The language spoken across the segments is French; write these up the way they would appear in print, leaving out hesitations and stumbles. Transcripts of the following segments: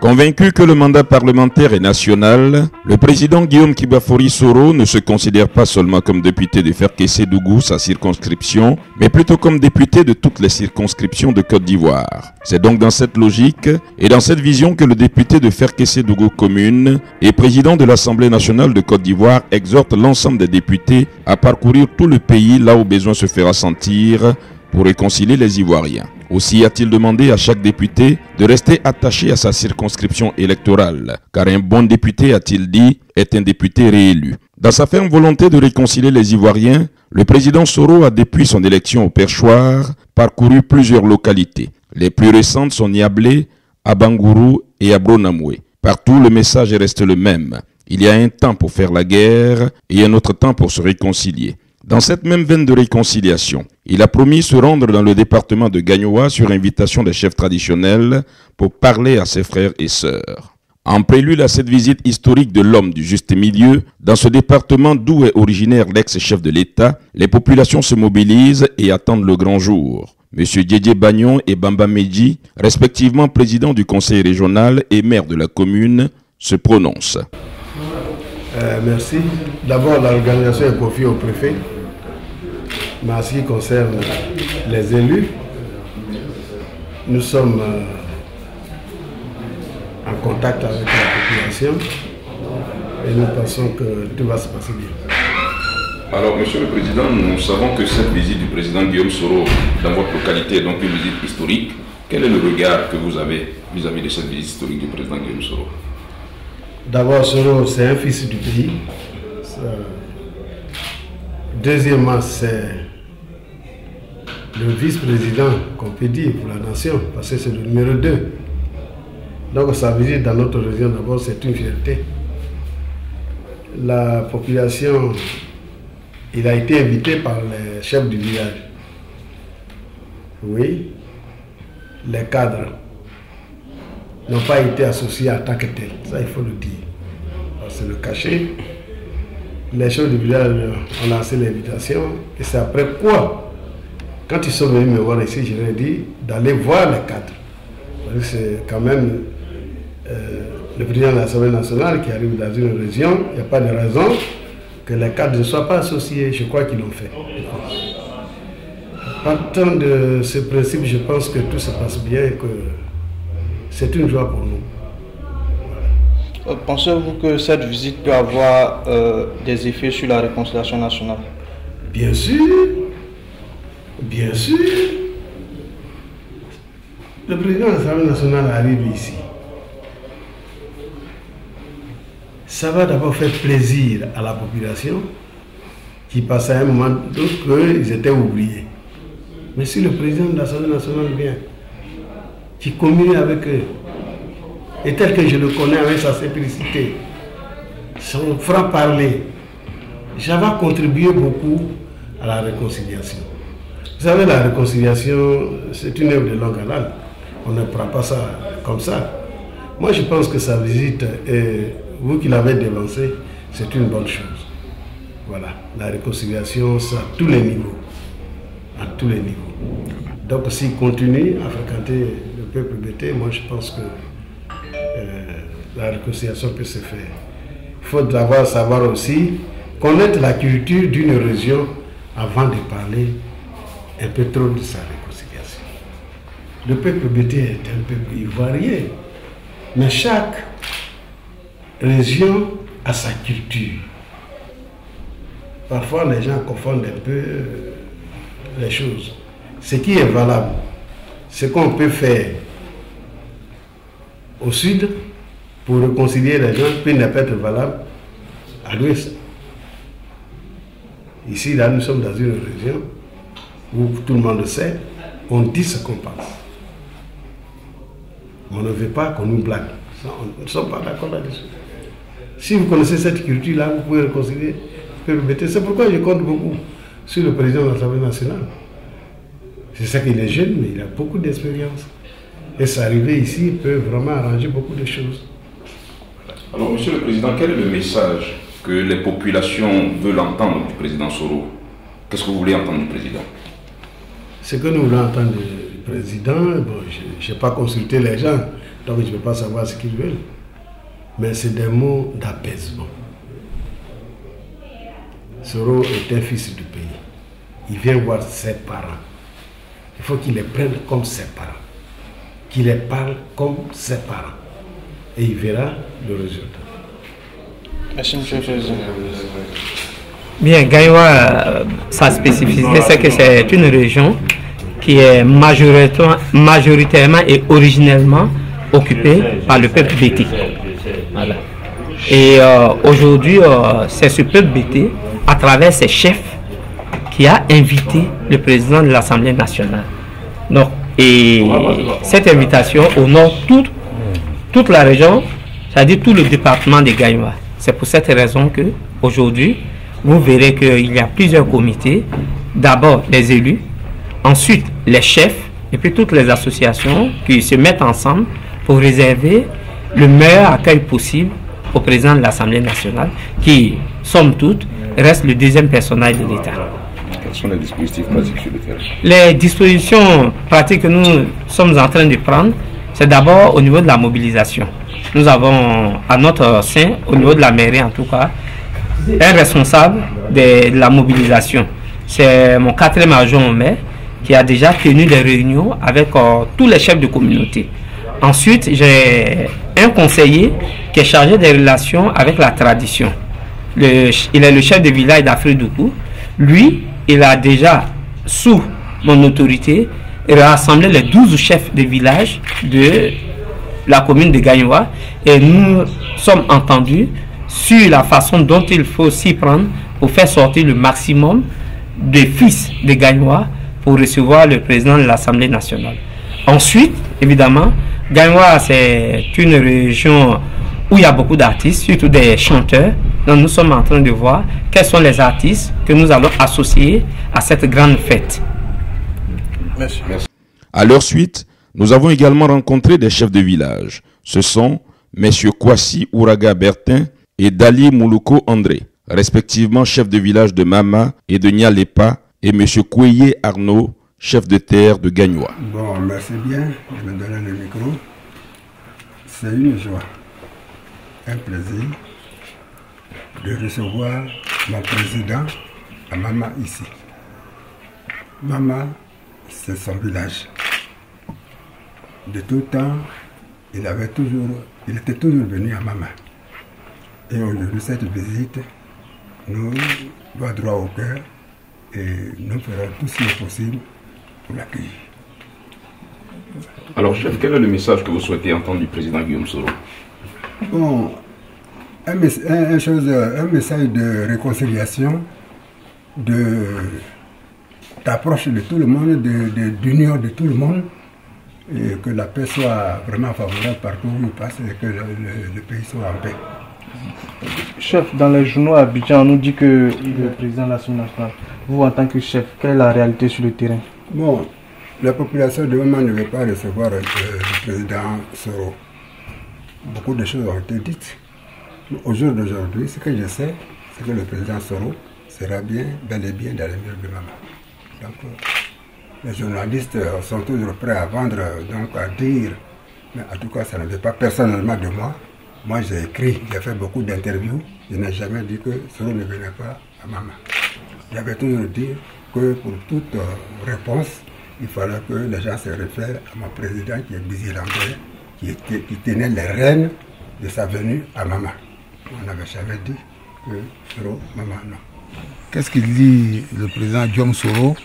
Convaincu que le mandat parlementaire est national, le président Guillaume Kibafori Soro ne se considère pas seulement comme député de Ferkessé-Dougou, sa circonscription, mais plutôt comme député de toutes les circonscriptions de Côte d'Ivoire. C'est donc dans cette logique et dans cette vision que le député de Ferkessé-Dougou commune et président de l'Assemblée nationale de Côte d'Ivoire exhorte l'ensemble des députés à parcourir tout le pays là où besoin se fera sentir pour réconcilier les Ivoiriens. Aussi a-t-il demandé à chaque député de rester attaché à sa circonscription électorale, car un bon député, a-t-il dit, est un député réélu. Dans sa ferme volonté de réconcilier les Ivoiriens, le président Soro a depuis son élection au Perchoir parcouru plusieurs localités. Les plus récentes sont Niablé, Abangourou et Abronamoué. Partout, le message reste le même. Il y a un temps pour faire la guerre et un autre temps pour se réconcilier. Dans cette même veine de réconciliation, il a promis se rendre dans le département de Gagnoa sur invitation des chefs traditionnels pour parler à ses frères et sœurs. En prélude à cette visite historique de l'homme du juste milieu, dans ce département d'où est originaire l'ex-chef de l'État, les populations se mobilisent et attendent le grand jour. M. Didier Bagnon et Bamba Medji, respectivement président du conseil régional et maire de la commune, se prononcent. Merci. D'abord, l'organisation est confiée au préfet. Mais en ce qui concerne les élus, nous sommes en contact avec la population et nous pensons que tout va se passer bien. Alors, Monsieur le Président, nous savons que cette visite du président Guillaume Soro dans votre localité est donc une visite historique. Quel est le regard que vous avez vis-à-vis de cette visite historique du président Guillaume Soro? D'abord, Soro, c'est un fils du pays. Deuxièmement, c'est le vice-président, qu'on peut dire, pour la nation, parce que c'est le numéro 2. Donc sa visite dans notre région, d'abord, c'est une fierté. La population, il a été invité par les chefs du village. Oui, les cadres n'ont pas été associés en tant que tels, ça il faut le dire. C'est le cachet. Les chefs du village ont lancé l'invitation et c'est après quoi, quand ils sont venus me voir ici, je leur ai dit d'aller voir les cadres. C'est quand même le président de l'Assemblée nationale qui arrive dans une région, il n'y a pas de raison que les cadres ne soient pas associés, je crois qu'ils l'ont fait. Partant de ce principe, je pense que tout se passe bien et que c'est une joie pour nous. Pensez-vous que cette visite peut avoir des effets sur la réconciliation nationale? Bien sûr, bien sûr. Le président de l'Assemblée nationale arrive ici. Ça va d'abord faire plaisir à la population qui passait à un moment d'autre qu'ils étaient oubliés. Mais si le président de l'Assemblée nationale vient, qui communique avec eux, et tel que je le connais avec sa simplicité, son franc-parler, ça va contribuer beaucoup à la réconciliation. Vous savez, la réconciliation, c'est une œuvre de longue haleine. On ne prend pas ça comme ça. Moi, je pense que sa visite, et vous qui l'avez dévancée, c'est une bonne chose. Voilà, la réconciliation, c'est à tous les niveaux. À tous les niveaux. Donc, s'il continue à fréquenter le peuple bété, moi, je pense que la réconciliation peut se faire. Il faut d'abord savoir aussi connaître la culture d'une région avant de parler un peu trop de sa réconciliation. Le peuple bété est un peuple ivoirien, mais chaque région a sa culture. Parfois, les gens confondent un peu les choses. Ce qui est valable, ce qu'on peut faire au sud pour réconcilier les gens peut ne pas être valable à l'ouest. Ici, là, nous sommes dans une région où tout le monde sait, on dit ce qu'on pense. On ne veut pas qu'on nous blague. Nous ne sommes pas d'accord là-dessus. Si vous connaissez cette culture-là, vous pouvez réconcilier. C'est pourquoi je compte beaucoup sur le président de l'Assemblée nationale. C'est ça qu'il est jeune, mais il a beaucoup d'expérience. Et s'arriver ici peut vraiment arranger beaucoup de choses. Alors, Monsieur le Président, quel est le message que les populations veulent entendre du président Soro? Qu'est-ce que vous voulez entendre du président? Ce que nous voulons entendre du président, bon, je n'ai pas consulté les gens Donc je ne peux pas savoir ce qu'ils veulent. Mais c'est des mots d'apaisement. Soro est un fils du pays. Il vient voir ses parents. Il faut qu'il les prenne comme ses parents. Qu'il les parle comme ses parents. Et il verra le résultat. Merci, M. le Président. Bien, Gagnoa, sa spécificité, c'est que c'est une région qui est majoritairement et originellement occupée par le peuple Bété. Voilà. Et aujourd'hui, c'est ce peuple Bété, à travers ses chefs, qui a invité le président de l'Assemblée nationale. Donc, et cette invitation honore toute la région, c'est-à-dire tout le département de Gagnoa. C'est pour cette raison que aujourd'hui, vous verrez qu'il y a plusieurs comités. D'abord les élus, ensuite les chefs, et puis toutes les associations qui se mettent ensemble pour réserver le meilleur accueil possible au président de l'Assemblée nationale, qui, somme toute, reste le deuxième personnage de l'État. Quels sont les dispositifs pratiques sur le terrain? Les dispositions pratiques que nous sommes en train de prendre, c'est d'abord au niveau de la mobilisation. Nous avons à notre sein, au niveau de la mairie en tout cas, un responsable de la mobilisation. C'est mon 4e adjoint au maire qui a déjà tenu des réunions avec tous les chefs de communauté. Ensuite, j'ai un conseiller qui est chargé des relations avec la tradition. Il est le chef de village d'Afridougou. Lui, il a déjà, sous mon autorité, rassemblé les 12 chefs de village de la commune de Gagnoa, et nous sommes entendus sur la façon dont il faut s'y prendre pour faire sortir le maximum de fils de Gagnoa pour recevoir le président de l'Assemblée nationale. Ensuite, évidemment, Gagnoa, c'est une région où il y a beaucoup d'artistes, surtout des chanteurs. Donc nous sommes en train de voir quels sont les artistes que nous allons associer à cette grande fête. Merci. À leur suite, nous avons également rencontré des chefs de village. Ce sont M. Kwasi Ouraga Bertin et Dali Moulouko André, respectivement chef de village de Mama et de Nyalepa, et M. Kweye Arnaud, chef de terre de Gagnoa. Bon, merci bien de me donner le micro. C'est une joie, un plaisir de recevoir mon président à Mama ici. Mama, c'est son village. De tout temps, il était toujours venu à Mama. Et aujourd'hui, cette visite nous va droit au cœur et nous ferons tout ce qui est possible pour l'accueillir. Alors, chef, quel est le message que vous souhaitez entendre du président Guillaume Soro? Bon, un message de réconciliation, d'approche de tout le monde, d'union de tout le monde, et que la paix soit vraiment favorable partout où il passe et que le pays soit en paix. Chef, dans les journaux à Abidjan, on nous dit que le président de l'Assemblée nationale, vous en tant que chef, quelle est la réalité sur le terrain? Bon, la population de Mama ne veut pas recevoir le président Soro. Beaucoup de choses ont été dites. Au jour d'aujourd'hui, ce que je sais, c'est que le président Soro sera bel et bien dans les murs de Mama. Donc, les journalistes sont toujours prêts à vendre, donc à dire, mais en tout cas, ça ne vient pas personnellement de moi. Moi, j'ai écrit, j'ai fait beaucoup d'interviews, je n'ai jamais dit que Soro ne venait pas à Mama. J'avais toujours dit que pour toute réponse, il fallait que les gens se réfèrent à mon président qui est Bizilandais, qui tenait les rênes de sa venue à Mama. On n'avait jamais dit que Soro, Mama, non. Qu'est-ce qu'il dit le président Guillaume Soro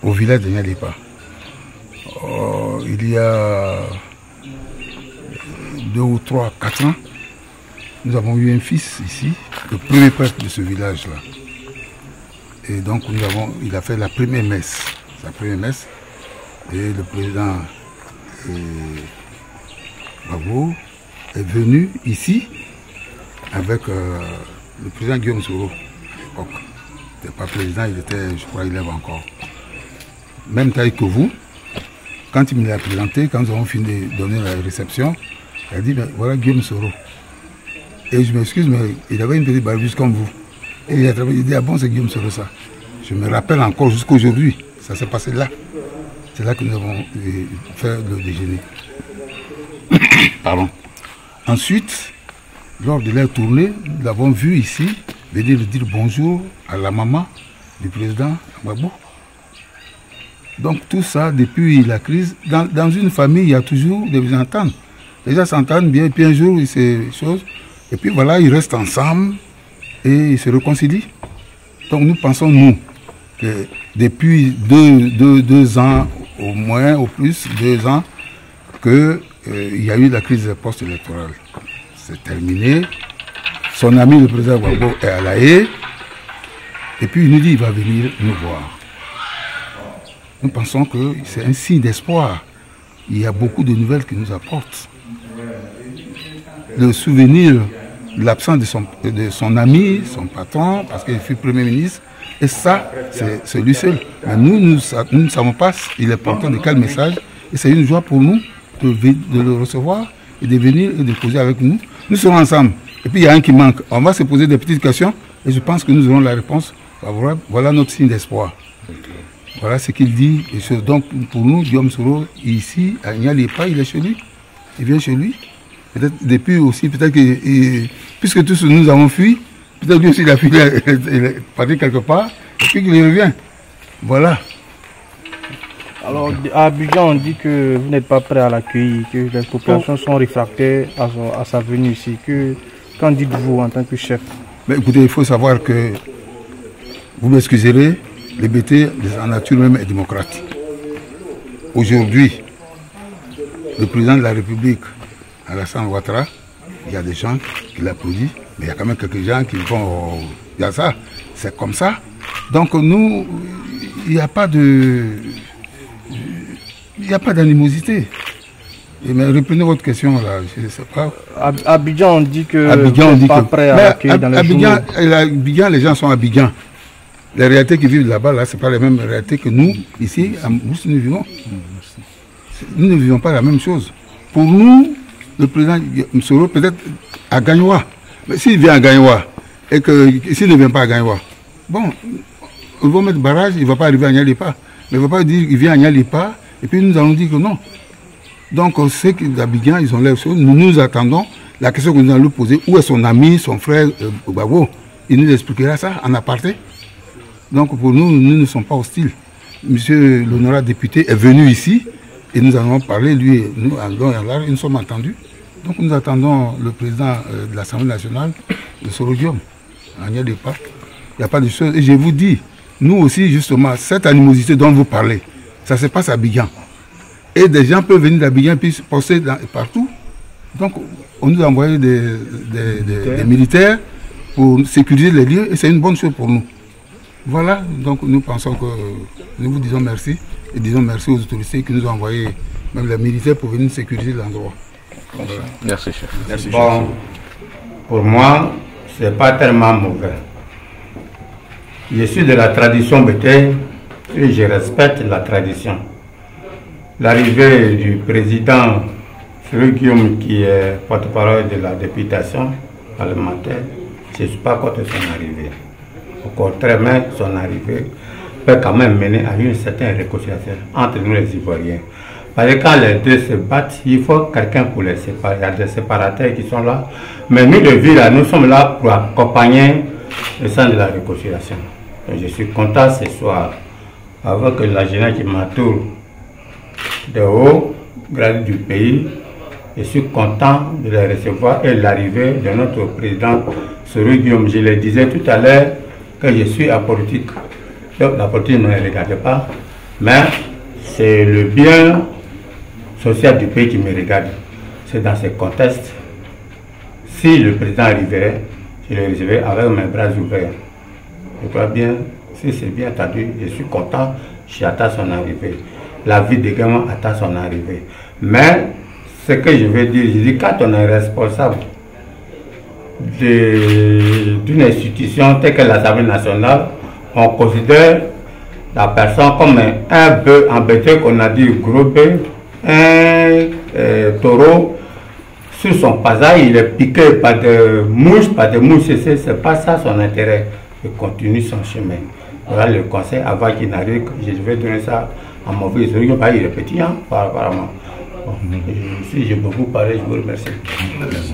au village de Nyalepa? Il y a 2 ou 3, 4 ans, nous avons eu un fils ici, le premier prêtre de ce village-là. Et donc il a fait sa première messe. Et le président Babo est venu ici avec le président Guillaume Soro à l'époque. Il n'était pas président, il était, je crois, élève encore. Même taille que vous. Quand il me l'a présenté, quand nous avons fini de donner la réception, il a dit, ben, voilà Guillaume Soro. Et je m'excuse, mais il avait une petite barbus comme vous. Et il a dit, ah bon, c'est Guillaume Soro ça. Je me rappelle encore jusqu'à aujourd'hui. Ça s'est passé là. C'est là que nous avons fait le déjeuner. Pardon. Ensuite, lors de leur tournée, nous l'avons vu ici venir dire bonjour à la maman du président Gbagbo. Donc tout ça, depuis la crise, dans une famille, il y a toujours des ententes. Les gens s'entendent bien, et puis un jour, c'est choses. Et puis voilà, ils restent ensemble et ils se réconcilient. Donc nous pensons, nous, que depuis deux ans, au moins, au plus, 2 ans, qu'il y a eu la crise post-électorale. C'est terminé. Son ami, le président Gbagbo, est à La Haye. Et puis il nous dit qu'il va venir nous voir. Nous pensons que c'est un signe d'espoir. Il y a beaucoup de nouvelles qui nous apportent. Le souvenir de l'absence de son ami, son patron, parce qu'il fut Premier ministre, et ça, c'est lui seul. Mais nous ne savons pas il est porteur de quel message. Et c'est une joie pour nous de le recevoir et de venir et de causer avec nous. Nous serons ensemble. Et puis il y a un qui manque. On va se poser des petites questions et je pense que nous aurons la réponse favorable. Voilà notre signe d'espoir. Voilà ce qu'il dit. Donc pour nous, Guillaume Soro, ici, à Nyalipa, il est chez lui. Il vient chez lui. Peut-être depuis aussi, peut-être que, puisque tous nous avons fui, peut-être lui aussi il a fui, il est parti quelque part, et puis qu'il revient. Voilà. Alors, à Abidjan, on dit que vous n'êtes pas prêt à l'accueillir, que les populations sont réfractaires à sa venue ici. Qu'en dites-vous en tant que chef? Mais écoutez, il faut savoir que, vous m'excuserez, les BT, en nature même, est démocratique. Aujourd'hui, le président de la République, Alassane Ouattara, il y a des gens qui l'applaudissent, mais il y a quand même quelques gens qui vont... Il y a ça, c'est comme ça. Donc nous, il n'y a pas d'animosité. Mais reprenez votre question là, je ne sais pas. Abidjan, on dit que vous n'êtes pas prêt à l'accueillir dans les journaux. Abidjan, les gens sont à Abidjan. Les réalités qui vivent là-bas, là, ce n'est pas les mêmes réalités que nous, ici, à Mousse, nous vivons. Nous ne vivons pas la même chose. Pour nous, le président Soro peut-être à Gagnoua. Mais s'il vient à Gagnoua, et que s'il ne vient pas à Gagnoua, bon, on va mettre barrage, il ne va pas arriver à Nyalipa. Mais il ne va pas dire qu'il vient à Nyalipa, et puis nous allons dire que non. Donc on sait qu'Abidjan, ils ont l'air choses. Nous attendons la question que nous allons lui poser. Où est son ami, son frère Gbagbo? Il nous expliquera ça en aparté. Donc pour nous, nous ne sommes pas hostiles. Monsieur l'honorable député est venu ici et nous allons parler, lui et nous, nous sommes entendus. Donc nous attendons le président de l'Assemblée nationale, le Soro Guillaume, à Nyalipa. Il n'y a pas de choses. Et je vous dis, nous aussi, justement, cette animosité dont vous parlez, ça se passe à Abidjan. Et des gens peuvent venir d'Abidjan et puis se poster partout. Donc on nous a envoyé des militaires pour sécuriser les lieux et c'est une bonne chose pour nous. Voilà, donc nous pensons que nous vous disons merci et disons merci aux autorités qui nous ont envoyé même les militaires pour venir sécuriser l'endroit. Voilà. Merci chef. Merci, bon, pour moi, ce n'est pas tellement mauvais. Je suis de la tradition bétail et je respecte la tradition. L'arrivée du président Soro Guillaume, qui est porte-parole de la députation parlementaire, je ne suis pas contre son arrivée. Au contraire, même son arrivée peut quand même mener à une certaine réconciliation entre nous les Ivoiriens. Parce que quand les deux se battent, il faut quelqu'un pour les séparer. Il y a des séparateurs qui sont là. Mais nous, de ville, nous sommes là pour accompagner le sens de la réconciliation. Donc, je suis content ce soir, avec la jeunesse qui m'entoure de haut grade du pays. Je suis content de les recevoir et l'arrivée de notre président Soro Guillaume. Je le disais tout à l'heure que je suis apolitique. Donc la politique ne me regarde pas, mais c'est le bien social du pays qui me regarde. C'est dans ce contexte. Si le président arriverait, je le recevrai avec mes bras ouverts. Je crois bien, si c'est bien entendu, je suis content, j'attends son arrivée. La vie de Gama attend son arrivée. Mais ce que je veux dire, je dis quand on est responsable d'une institution telle que l'Assemblée nationale, on considère la personne comme un bœuf embêté qu'on a dit gros bœuf, un taureau. Sur son passage, il est piqué par des mouches, c'est pas ça son intérêt. Il continue son chemin. Voilà le conseil avant qu'il n'arrive. Je vais donner ça à mon fils. Il est petit, hein, apparemment. Bon, si j'ai beaucoup parlé, je vous remercie. Merci.